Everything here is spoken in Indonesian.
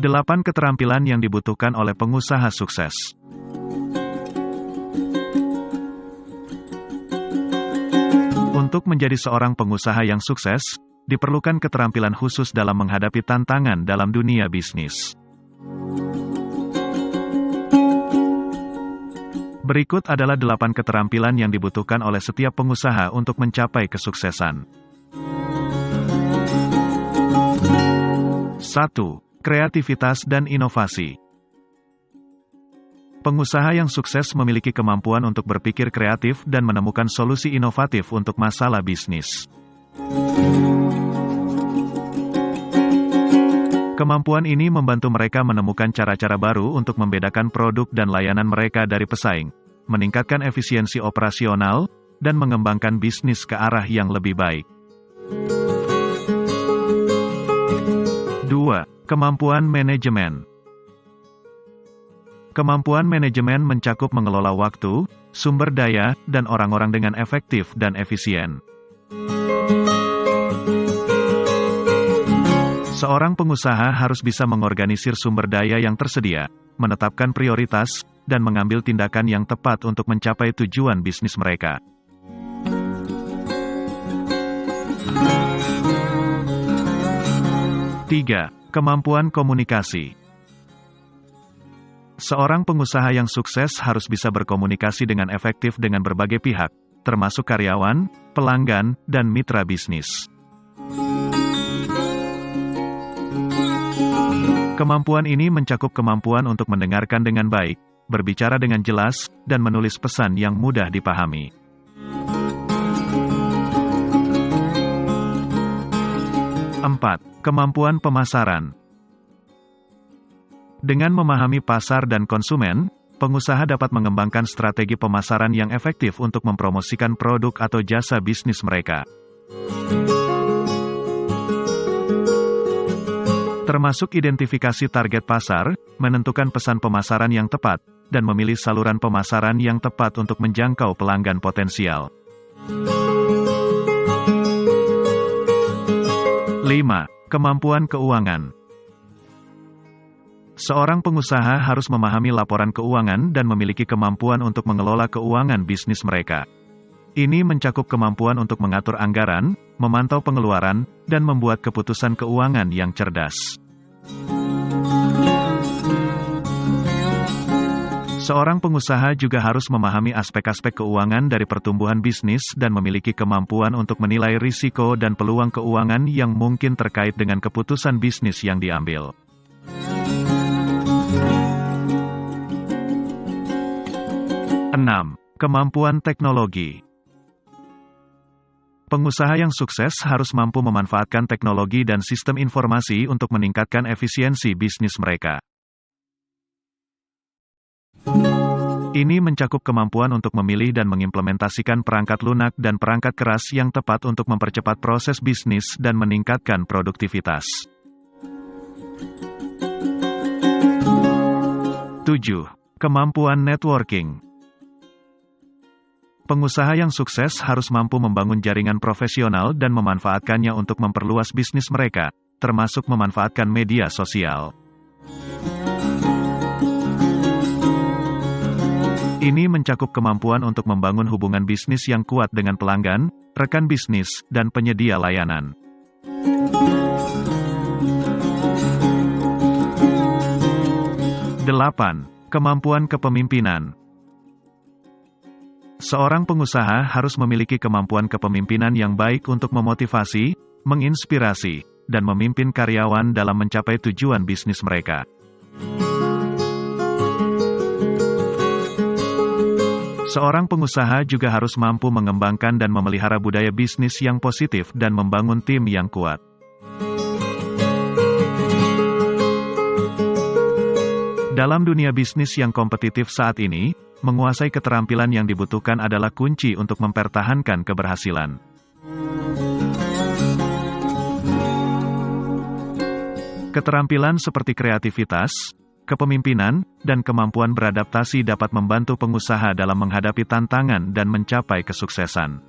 8 keterampilan yang dibutuhkan oleh pengusaha sukses. Untuk menjadi seorang pengusaha yang sukses, diperlukan keterampilan khusus dalam menghadapi tantangan dalam dunia bisnis. Berikut adalah 8 keterampilan yang dibutuhkan oleh setiap pengusaha untuk mencapai kesuksesan. 1. Kreativitas dan inovasi. Pengusaha yang sukses memiliki kemampuan untuk berpikir kreatif dan menemukan solusi inovatif untuk masalah bisnis. Kemampuan ini membantu mereka menemukan cara-cara baru untuk membedakan produk dan layanan mereka dari pesaing, meningkatkan efisiensi operasional, dan mengembangkan bisnis ke arah yang lebih baik. 2. Kemampuan manajemen. Kemampuan manajemen mencakup mengelola waktu, sumber daya, dan orang-orang dengan efektif dan efisien. Seorang pengusaha harus bisa mengorganisir sumber daya yang tersedia, menetapkan prioritas, dan mengambil tindakan yang tepat untuk mencapai tujuan bisnis mereka. 3. Kemampuan komunikasi. Seorang pengusaha yang sukses harus bisa berkomunikasi dengan efektif dengan berbagai pihak, termasuk karyawan, pelanggan, dan mitra bisnis. Kemampuan ini mencakup kemampuan untuk mendengarkan dengan baik, berbicara dengan jelas, dan menulis pesan yang mudah dipahami. 4. Kemampuan pemasaran. Dengan memahami pasar dan konsumen, pengusaha dapat mengembangkan strategi pemasaran yang efektif untuk mempromosikan produk atau jasa bisnis mereka. Termasuk identifikasi target pasar, menentukan pesan pemasaran yang tepat, dan memilih saluran pemasaran yang tepat untuk menjangkau pelanggan potensial. 5. Kemampuan keuangan. Seorang pengusaha harus memahami laporan keuangan dan memiliki kemampuan untuk mengelola keuangan bisnis mereka. Ini mencakup kemampuan untuk mengatur anggaran, memantau pengeluaran, dan membuat keputusan keuangan yang cerdas. Seorang pengusaha juga harus memahami aspek-aspek keuangan dari pertumbuhan bisnis dan memiliki kemampuan untuk menilai risiko dan peluang keuangan yang mungkin terkait dengan keputusan bisnis yang diambil. 6. Kemampuan teknologi. Pengusaha yang sukses harus mampu memanfaatkan teknologi dan sistem informasi untuk meningkatkan efisiensi bisnis mereka. Ini mencakup kemampuan untuk memilih dan mengimplementasikan perangkat lunak dan perangkat keras yang tepat untuk mempercepat proses bisnis dan meningkatkan produktivitas. 7. Kemampuan networking. Pengusaha yang sukses harus mampu membangun jaringan profesional dan memanfaatkannya untuk memperluas bisnis mereka, termasuk memanfaatkan media sosial. Ini mencakup kemampuan untuk membangun hubungan bisnis yang kuat dengan pelanggan, rekan bisnis, dan penyedia layanan. 8. Kemampuan kepemimpinan. Seorang pengusaha harus memiliki kemampuan kepemimpinan yang baik untuk memotivasi, menginspirasi, dan memimpin karyawan dalam mencapai tujuan bisnis mereka. Seorang pengusaha juga harus mampu mengembangkan dan memelihara budaya bisnis yang positif dan membangun tim yang kuat. Dalam dunia bisnis yang kompetitif saat ini, menguasai keterampilan yang dibutuhkan adalah kunci untuk mempertahankan keberhasilan. Keterampilan seperti kreativitas, kepemimpinan, dan kemampuan beradaptasi dapat membantu pengusaha dalam menghadapi tantangan dan mencapai kesuksesan.